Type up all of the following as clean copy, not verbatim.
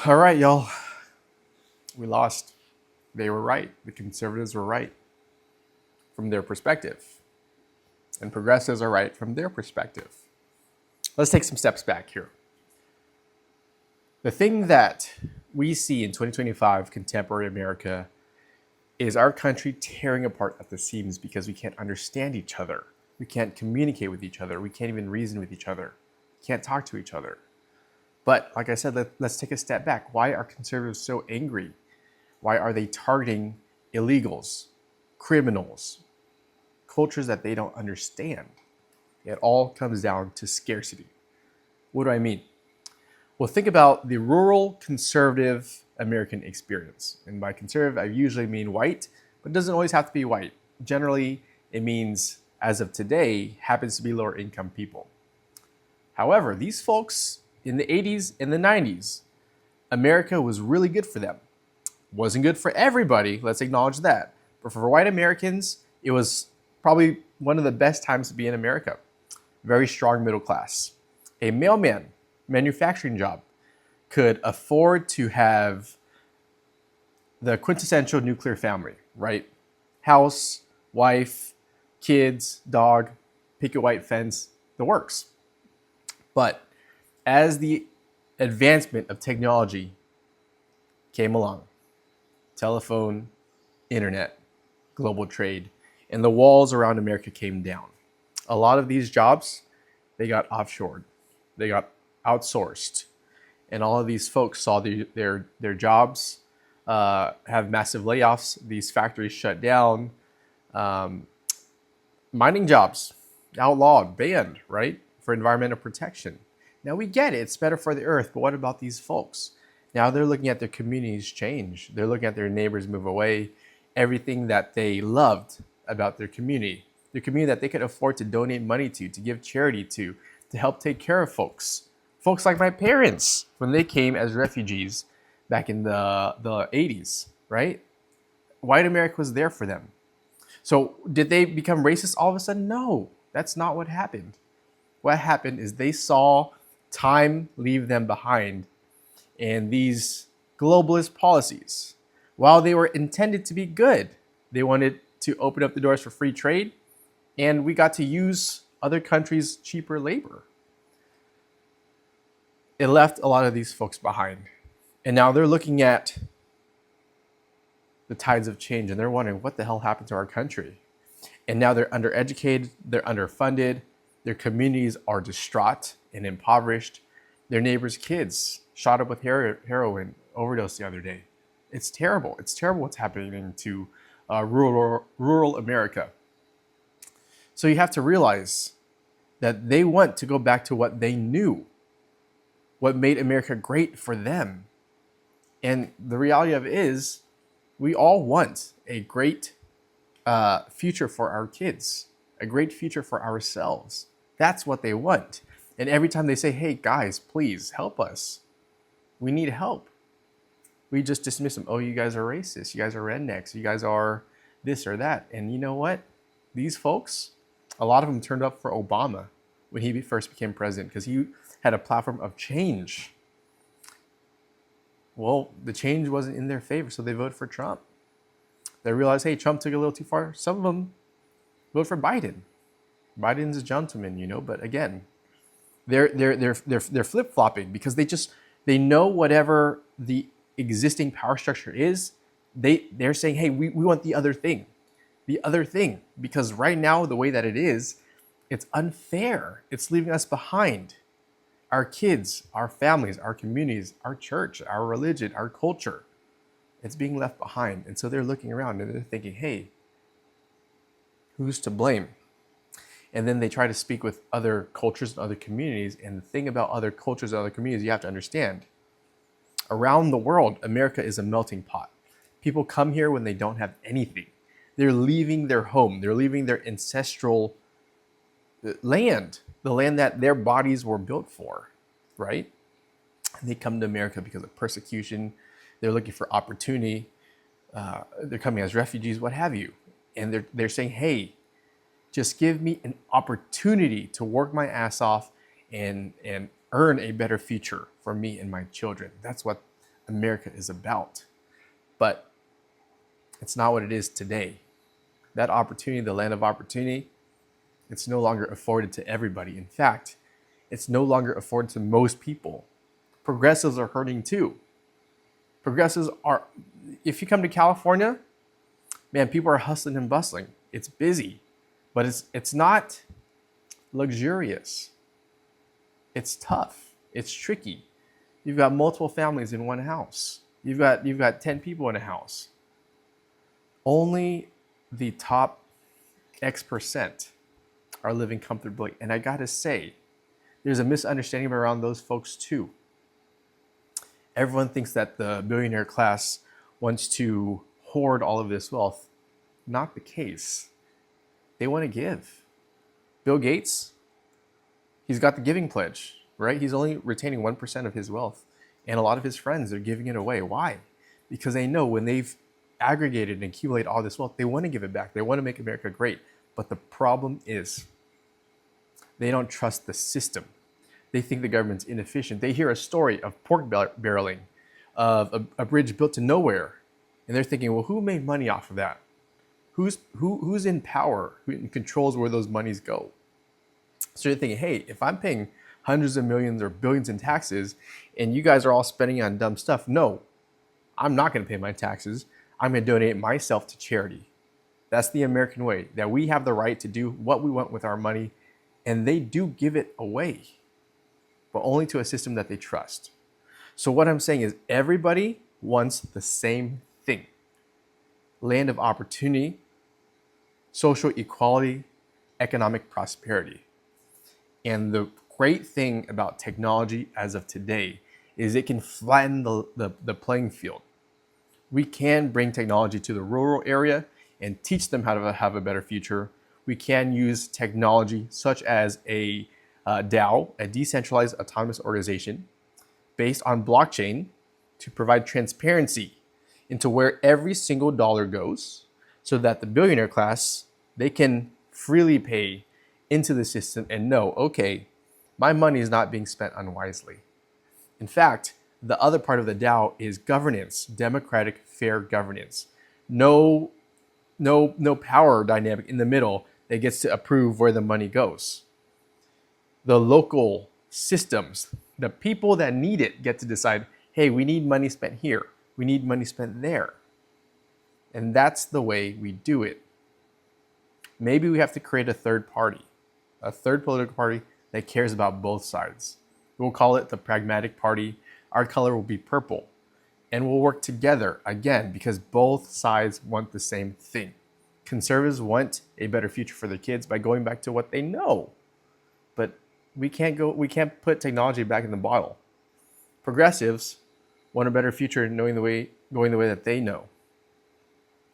All right, y'all. We lost. They were right. The conservatives were right from their perspective, and progressives are right from their perspective. Let's take some steps back here. The thing that we see in 2025 contemporary America is our country tearing apart at the seams because we can't understand each other. We can't communicate with each other. We can't even reason with each other. We can't talk to each other. But like I said, let's take a step back. Why are conservatives so angry? Why are they targeting illegals, criminals, cultures that they don't understand? It all comes down to scarcity. What do I mean? Well, think about the rural conservative American experience. And by conservative, I usually mean white, but it doesn't always have to be white. Generally, it means, as of today, happens to be lower income people. However, these folks in the 80s and the 90s, America was really good for them. Wasn't good for everybody, let's acknowledge that. But for white Americans, it was probably one of the best times to be in America. Very strong middle class. A mailman, manufacturing job, could afford to have the quintessential nuclear family, right? House, wife, kids, dog, picket white fence, the works. But as the advancement of technology came along, telephone, internet, global trade, and the walls around America came down. A lot of these jobs, they got offshored, they got outsourced, and all of these folks saw their jobs have massive layoffs. These factories shut down. Mining jobs outlawed, banned, right, for environmental protection. Now we get it; it's better for the earth, but what about these folks? Now they're looking at their communities change. They're looking at their neighbors move away. Everything that they loved about their community that they could afford to donate money to give charity to help take care of folks. Folks like my parents, when they came as refugees back in the 80s, right? White America was there for them. So did they become racist all of a sudden? No, that's not what happened. What happened is they saw time leave them behind, and these globalist policies, while they were intended to be good, they wanted to open up the doors for free trade, and we got to use other countries' cheaper labor. It left a lot of these folks behind. And now they're looking at the tides of change and they're wondering what the hell happened to our country. And now they're undereducated, they're underfunded, their communities are distraught and impoverished. Their neighbors' kids shot up with heroin overdose the other day. It's terrible. It's terrible what's happening to rural America. So you have to realize that they want to go back to what they knew, what made America great for them. And the reality of it is, we all want a great future for our kids, a great future for ourselves. That's what they want. And every time they say, hey, guys, please help us, we need help, we just dismiss them. Oh, you guys are racist. You guys are rednecks. You guys are this or that. And you know what? These folks, a lot of them turned up for Obama when he first became president because he had a platform of change. Well, the change wasn't in their favor, so they voted for Trump. They realized, hey, Trump took it a little too far. Some of them voted for Biden. Biden's a gentleman, but again, they're flip-flopping because they know whatever the existing power structure is, they're saying, hey, we want the other thing, because right now the way that it is, it's unfair. It's leaving us behind. Our kids, our families, our communities, our church, our religion, our culture, it's being left behind. And so they're looking around and they're thinking, hey, who's to blame? And then they try to speak with other cultures and other communities. And the thing about other cultures and other communities, you have to understand, around the world, America is a melting pot. People come here when they don't have anything. They're leaving their home. They're leaving their ancestral land, the land that their bodies were built for, right? And they come to America because of persecution. They're looking for opportunity. They're coming as refugees, what have you. And they're saying, hey, just give me an opportunity to work my ass off and earn a better future for me and my children. That's what America is about. But it's not what it is today. That opportunity, the land of opportunity, it's no longer afforded to everybody. In fact, it's no longer afforded to most people. Progressives are hurting too. Progressives are, if you come to California, man, people are hustling and bustling. It's busy, but it's not luxurious. It's tough. It's tricky. You've got multiple families in one house. You've got 10 people in a house. Only the top X% are living comfortably. And I gotta say, there's a misunderstanding around those folks too. Everyone thinks that the billionaire class wants to hoard all of this wealth. Not the case. They want to give. Bill Gates, he's got the giving pledge, right? He's only retaining 1% of his wealth. And a lot of his friends are giving it away. Why? Because they know when they've aggregated and accumulated all this wealth, they want to give it back. They want to make America great. But the problem is they don't trust the system. They think the government's inefficient. They hear a story of pork barreling, of a bridge built to nowhere. And they're thinking, well, who made money off of that? Who's in power? Who controls where those monies go? So you're thinking, hey, if I'm paying hundreds of millions or billions in taxes and you guys are all spending on dumb stuff, no, I'm not going to pay my taxes. I'm going to donate myself to charity. That's the American way, that we have the right to do what we want with our money, and they do give it away, but only to a system that they trust. So what I'm saying is everybody wants the same thing. Land of opportunity, social equality, economic prosperity. And the great thing about technology as of today is it can flatten the playing field. We can bring technology to the rural area and teach them how to have a better future. We can use technology such as a DAO, a decentralized autonomous organization, based on blockchain to provide transparency into where every single dollar goes so that the billionaire class, they can freely pay into the system and know, okay, my money is not being spent unwisely. In fact, the other part of the DAO is governance, democratic, fair governance. No power dynamic in the middle that gets to approve where the money goes. The local systems, the people that need it get to decide, hey, we need money spent here. We need money spent there. And that's the way we do it. Maybe we have to create a third party, a third political party that cares about both sides. We'll call it the Pragmatic Party. Our color will be purple. And we'll work together, again, because both sides want the same thing. Conservatives want a better future for their kids by going back to what they know. But we can't put technology back in the bottle. Progressives want a better future going the way that they know.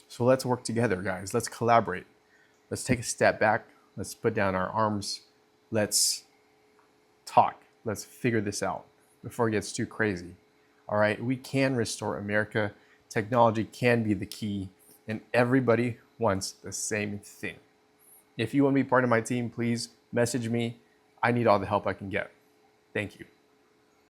So let's work together, guys. Let's collaborate. Let's take a step back. Let's put down our arms. Let's talk. Let's figure this out before it gets too crazy. All right, we can restore America. Technology can be the key, and everybody wants the same thing. If you want to be part of my team, please message me. I need all the help I can get. Thank you.